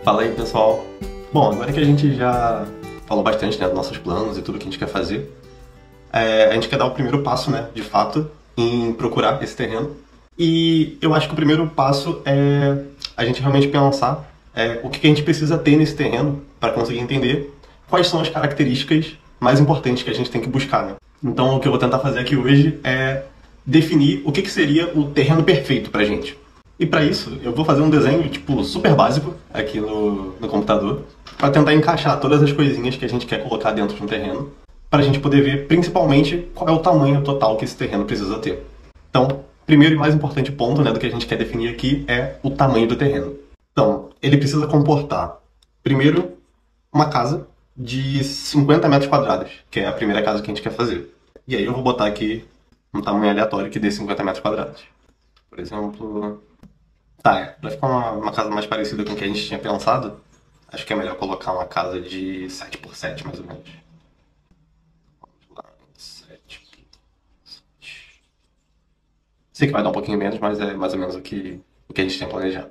Fala aí, pessoal. Bom, agora que a gente já falou bastante, né, dos nossos planos e tudo que a gente quer fazer, a gente quer dar o primeiro passo, né, de fato, em procurar esse terreno. E eu acho que o primeiro passo é a gente realmente pensar o que a gente precisa ter nesse terreno para conseguir entender quais são as características mais importantes que a gente tem que buscar, né? Então, o que eu vou tentar fazer aqui hoje é definir o que seria o terreno perfeito pra gente. E para isso, eu vou fazer um desenho, tipo, super básico aqui no computador, para tentar encaixar todas as coisinhas que a gente quer colocar dentro de um terreno, para a gente poder ver, principalmente, qual é o tamanho total que esse terreno precisa ter. Então, primeiro e mais importante ponto, né, do que a gente quer definir aqui é o tamanho do terreno. Então, ele precisa comportar, primeiro, uma casa de 50 metros quadrados, que é a primeira casa que a gente quer fazer. E aí eu vou botar aqui um tamanho aleatório que dê 50 metros quadrados. Por exemplo... Tá, pra ficar uma casa mais parecida com o que a gente tinha pensado, acho que é melhor colocar uma casa de 7x7, mais ou menos. Vamos lá, 7 por 7. Sei que vai dar um pouquinho menos, mas é mais ou menos o que a gente tinha planejado.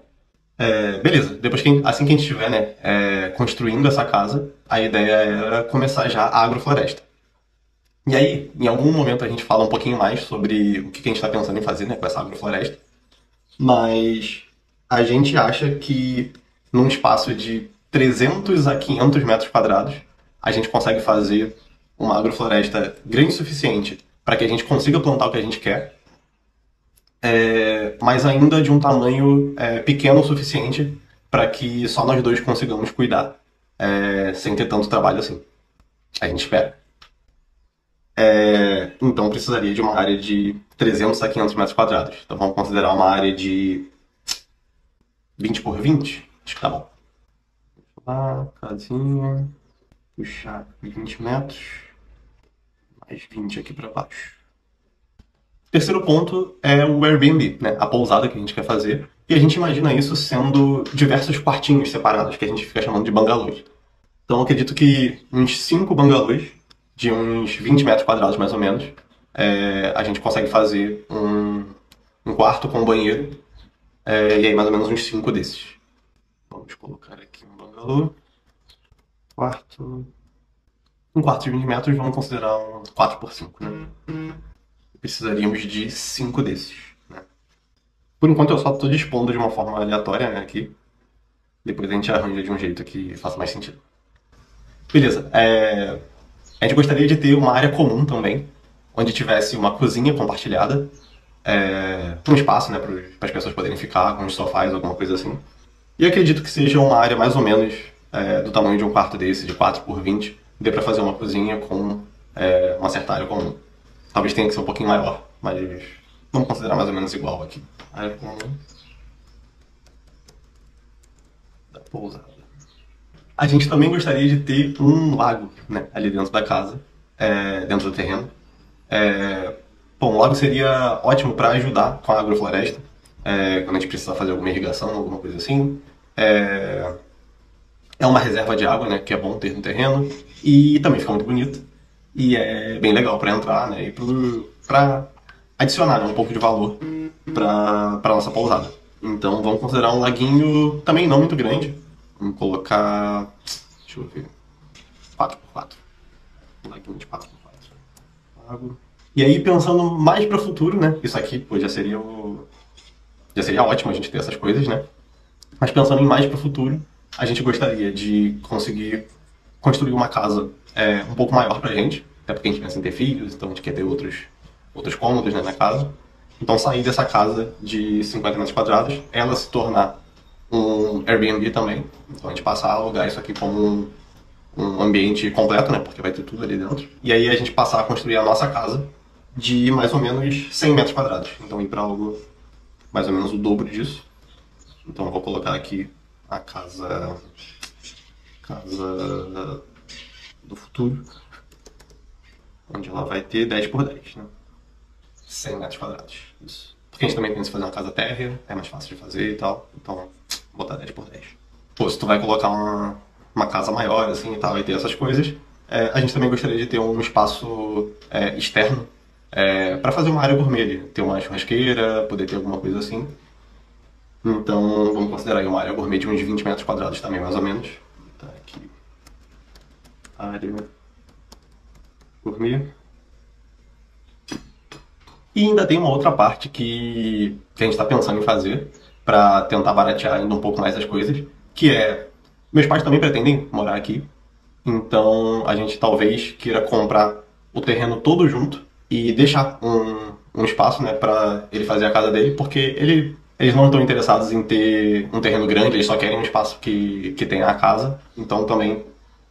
Beleza, depois assim que a gente estiver, né, construindo essa casa, a ideia era começar já a agrofloresta. E aí, em algum momento a gente fala um pouquinho mais sobre o que a gente está pensando em fazer, né, com essa agrofloresta. Mas a gente acha que num espaço de 300 a 500 metros quadrados a gente consegue fazer uma agrofloresta grande o suficiente para que a gente consiga plantar o que a gente quer, mas ainda de um tamanho pequeno o suficiente para que só nós dois consigamos cuidar, sem ter tanto trabalho assim. A gente espera. Então precisaria de uma área de 300 a 500 metros quadrados. Então vamos considerar uma área de 20 por 20? Acho que tá bom. Lá, casinha, puxar 20 metros, mais 20 aqui para baixo. Terceiro ponto é o Airbnb, né? A pousada que a gente quer fazer. E a gente imagina isso sendo diversos quartinhos separados, que a gente fica chamando de bangalôs. Então eu acredito que uns 5 bangalôs, de uns 20 metros quadrados mais ou menos, a gente consegue fazer um quarto com um banheiro, e aí mais ou menos uns 5 desses. Vamos colocar aqui um bangalô, um quarto de 20 metros, vamos considerar um 4x5, né? Precisaríamos de 5 desses, né? Por enquanto eu só estou dispondo de uma forma aleatória, né, aqui. Depois a gente arranja de um jeito que faça mais sentido. Beleza, a gente gostaria de ter uma área comum também, onde tivesse uma cozinha compartilhada, um espaço, né, para as pessoas poderem ficar, com uns sofás, alguma coisa assim. E eu acredito que seja uma área mais ou menos do tamanho de um quarto desse, de 4 por 20, dê para fazer uma cozinha com uma certa área comum. Talvez tenha que ser um pouquinho maior, mas vamos considerar mais ou menos igual aqui. Área comum da pousada. A gente também gostaria de ter um lago, né, ali dentro da casa, dentro do terreno. Bom, o lago seria ótimo para ajudar com a agrofloresta, quando a gente precisar fazer alguma irrigação, alguma coisa assim. É uma reserva de água, né, que é bom ter no terreno, e também fica muito bonito. E é bem legal para entrar, né, e para adicionar, né, um pouco de valor para nossa pousada. Então vamos considerar um laguinho também não muito grande. Vamos colocar, deixa eu ver, 4x4. Um laguinho de 4x4. E aí, pensando mais para o futuro, né? Isso aqui, pô, já seria ótimo a gente ter essas coisas, né? Mas pensando em mais para o futuro, a gente gostaria de conseguir construir uma casa um pouco maior pra gente, até porque a gente pensa em ter filhos, então a gente quer ter outros cômodos, né, na casa. Então sair dessa casa de 50 metros quadrados, ela se tornar um Airbnb também. Então a gente passar a alugar isso aqui como um ambiente completo, né? Porque vai ter tudo ali dentro. E aí a gente passar a construir a nossa casa de mais ou menos 100 metros quadrados. Então ir para algo mais ou menos o dobro disso. Então eu vou colocar aqui a casa do futuro, onde ela vai ter 10 por 10, né? 100 metros quadrados. Isso. Porque a gente também pensa em fazer uma casa térrea, é mais fácil de fazer e tal. Então, vou botar 10 por 10. Pô, se tu vai colocar uma casa maior, assim, e tal, e ter essas coisas, a gente também gostaria de ter um espaço externo para fazer uma área gourmet ali. Ter uma churrasqueira, poder ter alguma coisa assim. Então vamos considerar aí uma área gourmet de uns 20 metros quadrados também, mais ou menos. Tá aqui. Área gourmet. E ainda tem uma outra parte que a gente está pensando em fazer para tentar baratear ainda um pouco mais as coisas, que é... Meus pais também pretendem morar aqui, então a gente talvez queira comprar o terreno todo junto e deixar um espaço, né, para ele fazer a casa dele, porque eles não estão interessados em ter um terreno grande, eles só querem um espaço que tenha a casa, então também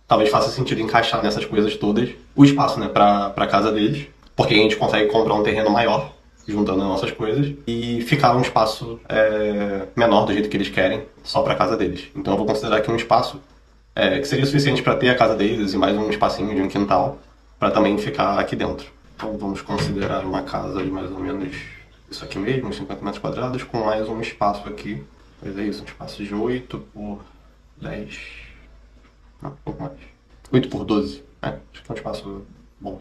talvez faça sentido encaixar nessas coisas todas o espaço, né, para a casa deles, porque a gente consegue comprar um terreno maior juntando as nossas coisas e ficar um espaço menor do jeito que eles querem só para a casa deles. Então eu vou considerar aqui um espaço que seria suficiente para ter a casa deles e mais um espacinho de um quintal para também ficar aqui dentro. Então vamos considerar uma casa de mais ou menos isso aqui mesmo, uns 50 metros quadrados, com mais um espaço aqui. Pois é isso, um espaço de 8 por 10... Não, um pouco mais. 8 por 12, né? Acho que é um espaço bom.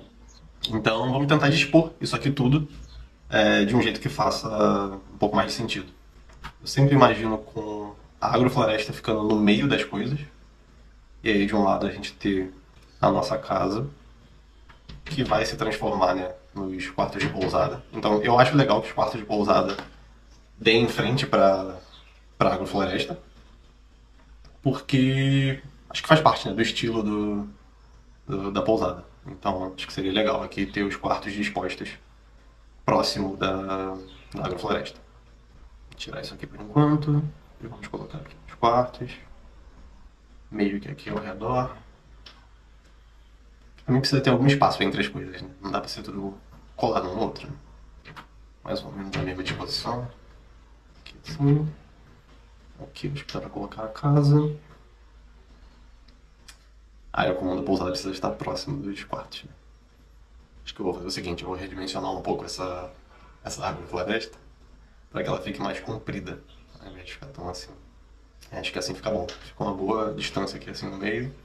Então vamos tentar dispor isso aqui tudo de um jeito que faça um pouco mais de sentido. Eu sempre imagino com a agrofloresta ficando no meio das coisas, e aí de um lado a gente ter a nossa casa, que vai se transformar, né, nos quartos de pousada. Então eu acho legal que os quartos de pousada deem em frente para a agrofloresta, porque acho que faz parte, né, do estilo da pousada. Então acho que seria legal aqui ter os quartos dispostos próximo da agrofloresta. Vou tirar isso aqui por enquanto e vamos colocar aqui os quartos, meio que aqui ao redor. Também precisa ter algum espaço entre as coisas, né? Não dá pra ser tudo colado um no outro, né? Mais ou menos na mesma disposição. Aqui assim. Aqui acho que dá pra colocar a casa. A área comum da pousada precisa estar próximo dos quartos, né? Acho que eu vou fazer o seguinte, eu vou redimensionar um pouco essa árvore floresta para que ela fique mais comprida, ao invés de ficar tão assim. Acho que assim fica bom. Fica uma boa distância aqui assim no meio,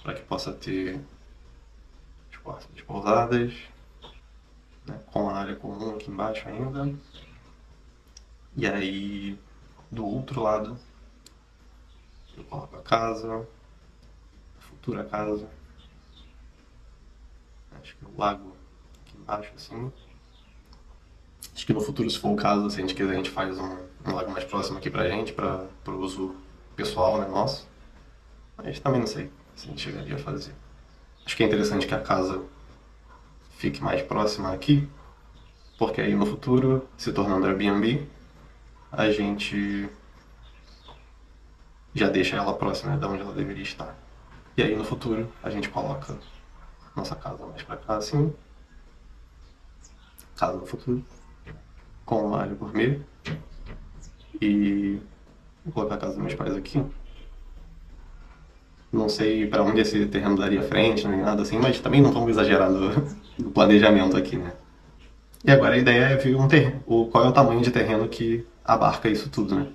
para que possa ter os quartos de pousadas, né, com a área comum aqui embaixo ainda. E aí, do outro lado, eu coloco a casa, a futura casa. Acho que o lago aqui embaixo, assim. Acho que no futuro, se for o caso, se a gente quiser, a gente faz um lago mais próximo aqui pra gente, para o uso pessoal, né, nosso. Mas também não sei se a gente chegaria a fazer. Acho que é interessante que a casa fique mais próxima aqui, porque aí no futuro, se tornando Airbnb, a gente já deixa ela próxima, né, de onde ela deveria estar. E aí no futuro, a gente coloca nossa casa mais pra cá, assim. Casa no futuro. Com uma área gourmet. E vou colocar a casa dos meus pais aqui. Não sei pra onde esse terreno daria frente, nem nada assim, mas também não vamos exagerar no planejamento aqui, né? E agora a ideia é ver um terreno, qual é o tamanho de terreno que abarca isso tudo, né?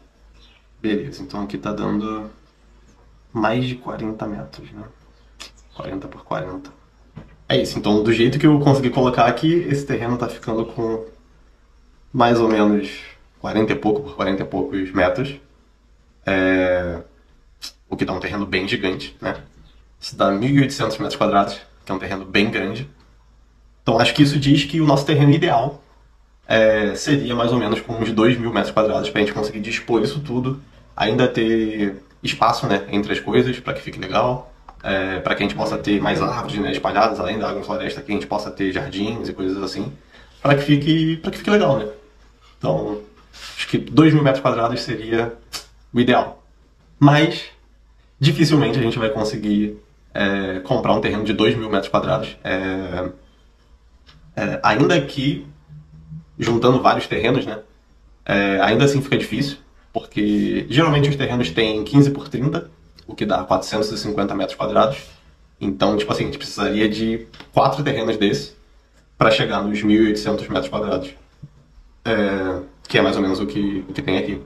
Beleza, então aqui tá dando mais de 40 metros, né? 40 por 40. É isso, então do jeito que eu consegui colocar aqui, esse terreno tá ficando com mais ou menos 40 e pouco por 40 e poucos metros. O que dá um terreno bem gigante, né? Isso dá 1.800 metros quadrados, que é um terreno bem grande. Então acho que isso diz que o nosso terreno ideal seria mais ou menos com uns 2.000 metros quadrados para a gente conseguir dispor isso tudo, ainda ter espaço, né, entre as coisas para que fique legal, para que a gente possa ter mais árvores, né, espalhadas além da agrofloresta, que a gente possa ter jardins e coisas assim, para que fique legal, né? Então acho que 2.000 metros quadrados seria o ideal. Mas dificilmente a gente vai conseguir comprar um terreno de 2.000 metros quadrados. Ainda que juntando vários terrenos, né? Ainda assim fica difícil, porque geralmente os terrenos têm 15 por 30, o que dá 450 metros quadrados. Então, tipo assim, a gente precisaria de 4 terrenos desses para chegar nos 1.800 metros quadrados, que é mais ou menos o que tem aqui.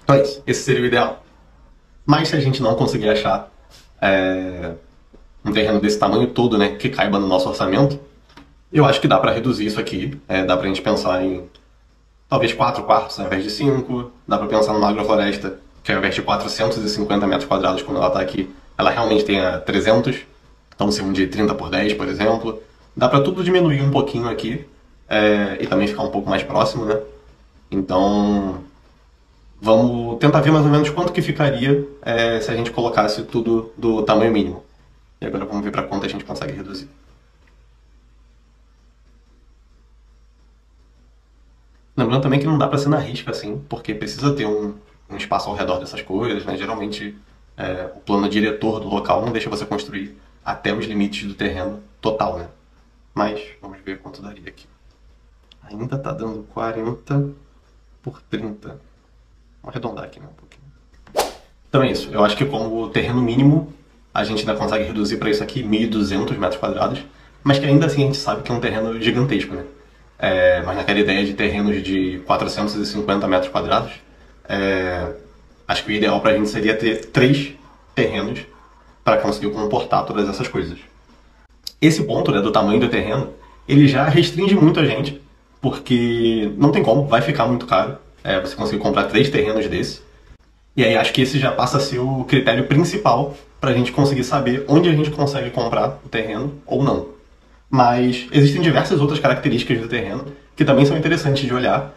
Então é isso, esse seria o ideal. Mas se a gente não conseguir achar um terreno desse tamanho todo, né, que caiba no nosso orçamento, eu acho que dá para reduzir isso aqui. Dá pra gente pensar em talvez 4 quartos ao invés de 5. Dá pra pensar numa agrofloresta que ao invés de 450 metros quadrados, quando ela tá aqui, ela realmente tenha 300. Então, ser um de 30 por 10, por exemplo. Dá pra tudo diminuir um pouquinho aqui e também ficar um pouco mais próximo, né? Então, vamos tentar ver mais ou menos quanto que ficaria se a gente colocasse tudo do tamanho mínimo. E agora vamos ver para quanto a gente consegue reduzir. Lembrando também que não dá para ser na risca assim, porque precisa ter um espaço ao redor dessas coisas, né? Geralmente o plano diretor do local não deixa você construir até os limites do terreno total, né? Mas vamos ver quanto daria aqui. Ainda tá dando 40 por 30. Vamos arredondar aqui, né, um pouquinho. Então é isso. Eu acho que como terreno mínimo, a gente ainda consegue reduzir para isso aqui 1.200 metros quadrados, mas que ainda assim a gente sabe que é um terreno gigantesco, né? Mas naquela ideia de terrenos de 450 metros quadrados, acho que o ideal para a gente seria ter 3 terrenos para conseguir comportar todas essas coisas. Esse ponto, né, do tamanho do terreno, ele já restringe muito a gente, porque não tem como, vai ficar muito caro você conseguir comprar 3 terrenos desse. E aí acho que esse já passa a ser o critério principal para a gente conseguir saber onde a gente consegue comprar o terreno ou não. Mas existem diversas outras características do terreno que também são interessantes de olhar,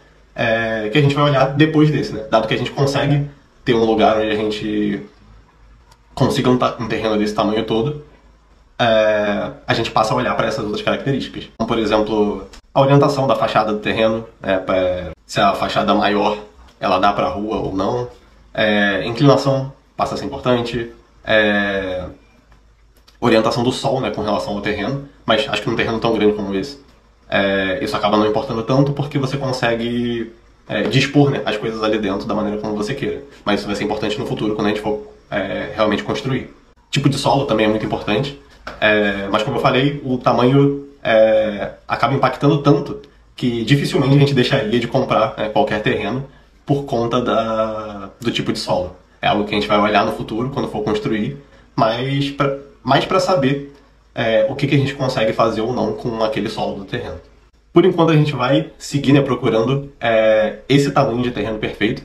que a gente vai olhar depois desse, né? Dado que a gente consegue ter um lugar onde a gente consiga um terreno desse tamanho todo, a gente passa a olhar para essas outras características. Como, por exemplo, a orientação da fachada do terreno, se a fachada maior ela dá para a rua ou não, inclinação passa a ser importante, orientação do sol, né, com relação ao terreno, mas acho que num terreno tão grande como esse, isso acaba não importando tanto porque você consegue dispor, né, as coisas ali dentro da maneira como você queira. Mas isso vai ser importante no futuro quando a gente for realmente construir. Tipo de solo também é muito importante, mas como eu falei, o tamanho acaba impactando tanto que dificilmente a gente deixaria de comprar qualquer terreno por conta do tipo de solo. É algo que a gente vai olhar no futuro quando for construir, mas mais para saber o que a gente consegue fazer ou não com aquele solo do terreno. Por enquanto a gente vai seguir, né, procurando esse tamanho de terreno perfeito,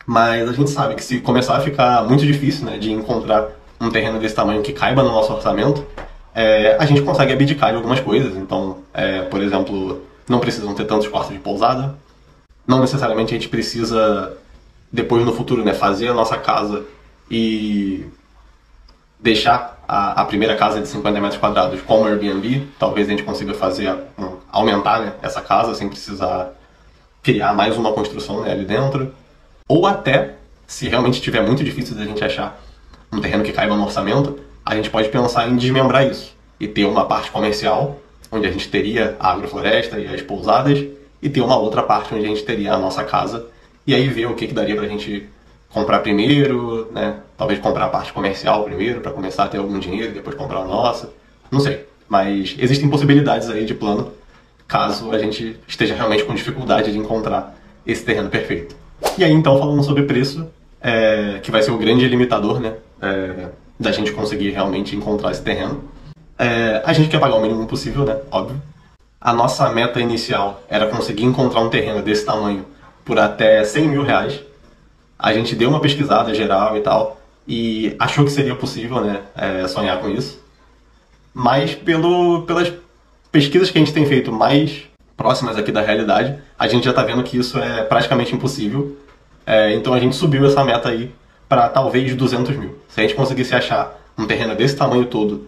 mas a gente sabe que se começar a ficar muito difícil, né, de encontrar um terreno desse tamanho que caiba no nosso orçamento, a gente consegue abdicar de algumas coisas. Então, por exemplo, não precisam ter tantos quartos de pousada, não necessariamente a gente precisa, depois no futuro, né, fazer a nossa casa e deixar a primeira casa de 50 metros quadrados como Airbnb. Talvez a gente consiga aumentar, né, essa casa sem precisar criar mais uma construção, né, ali dentro. Ou até, se realmente estiver muito difícil da gente achar um terreno que caiba no orçamento, a gente pode pensar em desmembrar isso e ter uma parte comercial, onde a gente teria a agrofloresta e as pousadas, e ter uma outra parte onde a gente teria a nossa casa, e aí ver o que daria pra gente comprar primeiro, né? Talvez comprar a parte comercial primeiro, para começar a ter algum dinheiro, e depois comprar a nossa. Não sei, mas existem possibilidades aí de plano, caso a gente esteja realmente com dificuldade de encontrar esse terreno perfeito. E aí, então, falando sobre preço, que vai ser o grande limitador, né, da gente conseguir realmente encontrar esse terreno. A gente quer pagar o mínimo possível, né, óbvio. A nossa meta inicial era conseguir encontrar um terreno desse tamanho por até 100 mil reais. A gente deu uma pesquisada geral e tal, e achou que seria possível, né, sonhar com isso. Mas pelas pesquisas que a gente tem feito mais próximas aqui da realidade, a gente já está vendo que isso é praticamente impossível. Então a gente subiu essa meta aí para talvez 200 mil. Se a gente conseguisse achar um terreno desse tamanho todo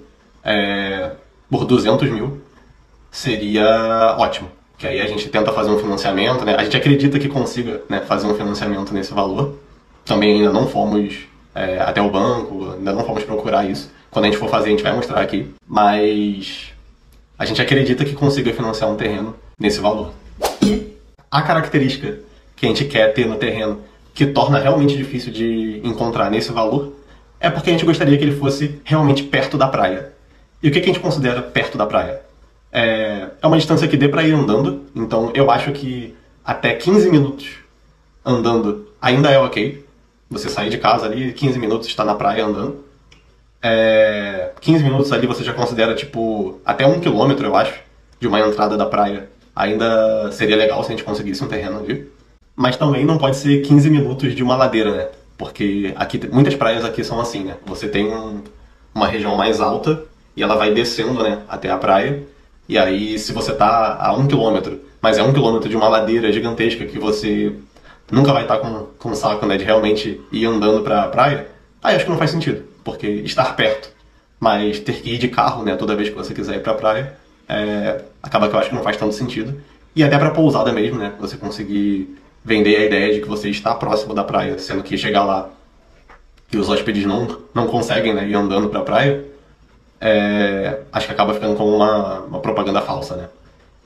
por 200 mil, seria ótimo. Que aí a gente tenta fazer um financiamento, né? A gente acredita que consiga, né, fazer um financiamento nesse valor. Também ainda não fomos até o banco, ainda não fomos procurar isso. Quando a gente for fazer, a gente vai mostrar aqui. Mas a gente acredita que consiga financiar um terreno nesse valor. E a característica que a gente quer ter no terreno, que torna realmente difícil de encontrar nesse valor, é porque a gente gostaria que ele fosse realmente perto da praia. E o que a gente considera perto da praia? É uma distância que dê para ir andando, então eu acho que até 15 minutos andando ainda é ok. Você sair de casa ali, 15 minutos está na praia andando. 15 minutos ali você já considera tipo até 1 quilômetro, eu acho, de uma entrada da praia ainda seria legal se a gente conseguisse um terreno ali. Mas também não pode ser 15 minutos de uma ladeira, né? Porque aqui, muitas praias aqui são assim, né? Você tem uma região mais alta e ela vai descendo, né, até a praia. E aí, se você tá a 1 km, mas é 1 km de uma ladeira gigantesca que você nunca vai estar com saco, né, de realmente ir andando pra praia, aí acho que não faz sentido, porque estar perto, mas ter que ir de carro, né, toda vez que você quiser ir pra praia, acaba que eu acho que não faz tanto sentido. E até pra pousada mesmo, né, você conseguir vender a ideia de que você está próximo da praia, sendo que chegar lá e os hóspedes não conseguem, né, ir andando pra praia, acho que acaba ficando como uma propaganda falsa, né.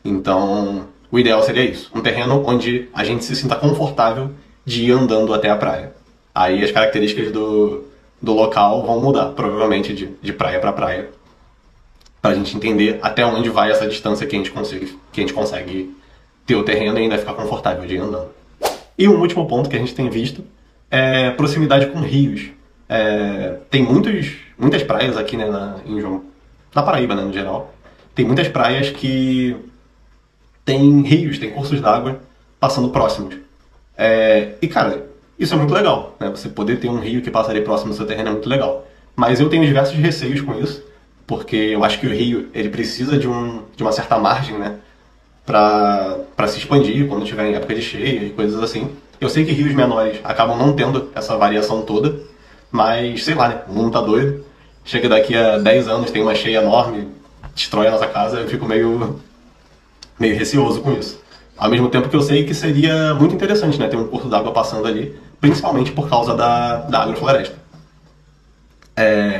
Então, o ideal seria isso, um terreno onde a gente se sinta confortável de ir andando até a praia. Aí as características do local vão mudar, provavelmente de praia para praia, para a gente entender até onde vai essa distância que a gente consegue ter o terreno e ainda ficar confortável de ir andando. E um último ponto que a gente tem visto é proximidade com rios. Tem muitas praias aqui, né, na Paraíba, né, no geral. Tem muitas praias que tem rios, tem cursos d'água passando próximos. E cara, isso é muito legal, né? Você poder ter um rio que passa ali próximo do seu terreno é muito legal. Mas eu tenho diversos receios com isso, porque eu acho que o rio ele precisa de uma certa margem, né, pra se expandir quando tiver em época de cheia e coisas assim. Eu sei que rios menores acabam não tendo essa variação toda, mas sei lá, né? O mundo tá doido. Chega daqui a 10 anos, tem uma cheia enorme, destrói a nossa casa, eu fico meio receoso com isso. Ao mesmo tempo que eu sei que seria muito interessante, né, ter um curso d'água passando ali, principalmente por causa da agrofloresta.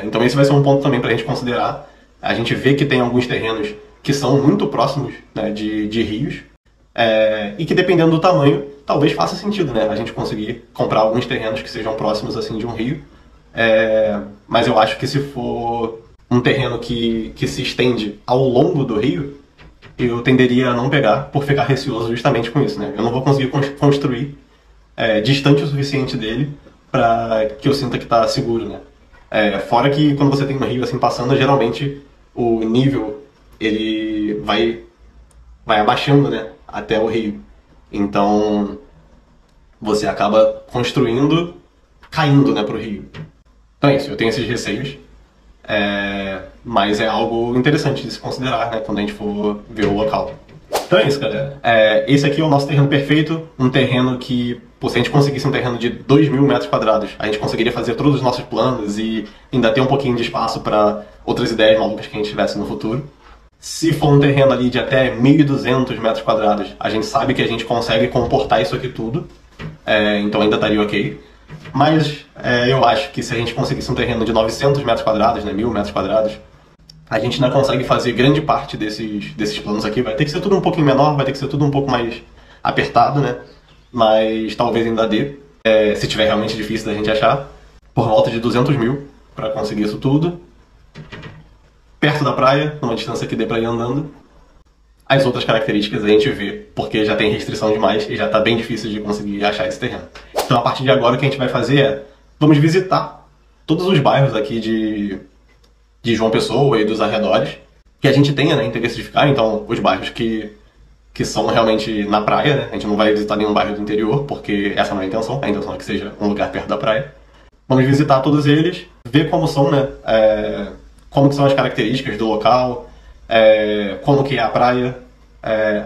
Então esse vai ser um ponto também pra gente considerar. A gente vê que tem alguns terrenos que são muito próximos, né, de rios, e que dependendo do tamanho, talvez faça sentido, né, a gente conseguir comprar alguns terrenos que sejam próximos assim de um rio. Mas eu acho que se for um terreno que se estende ao longo do rio, eu tenderia a não pegar por ficar receoso justamente com isso, né? Eu não vou conseguir construir distante o suficiente dele para que eu sinta que está seguro, né? Fora que quando você tem um rio assim passando, geralmente o nível ele vai abaixando, né, até o rio. Então você acaba construindo caindo, né, pro rio. Então é isso, eu tenho esses receios. Mas é algo interessante de se considerar, né, quando a gente for ver o local. Então é isso, galera. Esse aqui é o nosso terreno perfeito, um terreno que, se a gente conseguisse um terreno de 2.000 metros quadrados, a gente conseguiria fazer todos os nossos planos e ainda ter um pouquinho de espaço para outras ideias malucas que a gente tivesse no futuro. Se for um terreno ali de até 1.200 metros quadrados, a gente sabe que a gente consegue comportar isso aqui tudo, então ainda estaria ok. Mas eu acho que se a gente conseguisse um terreno de 900 metros quadrados, né, 1.000 metros quadrados, a gente ainda consegue fazer grande parte desses planos aqui. Vai ter que ser tudo um pouquinho menor, vai ter que ser tudo um pouco mais apertado, né? Mas talvez ainda dê, se tiver realmente difícil da gente achar, por volta de 200 mil para conseguir isso tudo. Perto da praia, numa distância que dê para ir andando. As outras características a gente vê, porque já tem restrição demais e já está bem difícil de conseguir achar esse terreno. Então a partir de agora o que a gente vai fazer vamos visitar todos os bairros aqui de João Pessoa e dos arredores, que a gente tenha, né, interesse de ficar. Então os bairros que são realmente na praia, né? A gente não vai visitar nenhum bairro do interior, porque essa não é a intenção é que seja um lugar perto da praia. Vamos visitar todos eles, ver como são, né, como que são as características do local, como que é a praia,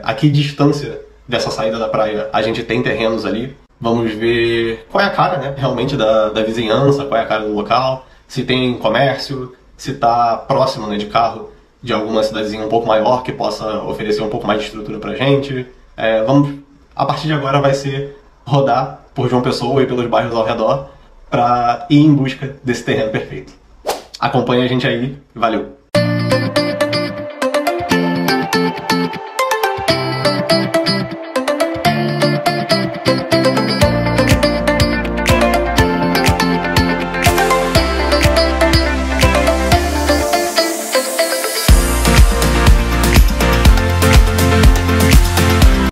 a que distância dessa saída da praia a gente tem terrenos ali. Vamos ver qual é a cara, né, realmente da vizinhança, qual é a cara do local, se tem comércio, se está próximo, né, de carro de alguma cidadezinha um pouco maior que possa oferecer um pouco mais de estrutura pra gente. A partir de agora vai ser rodar por João Pessoa e pelos bairros ao redor para ir em busca desse terreno perfeito. Acompanha a gente aí, valeu!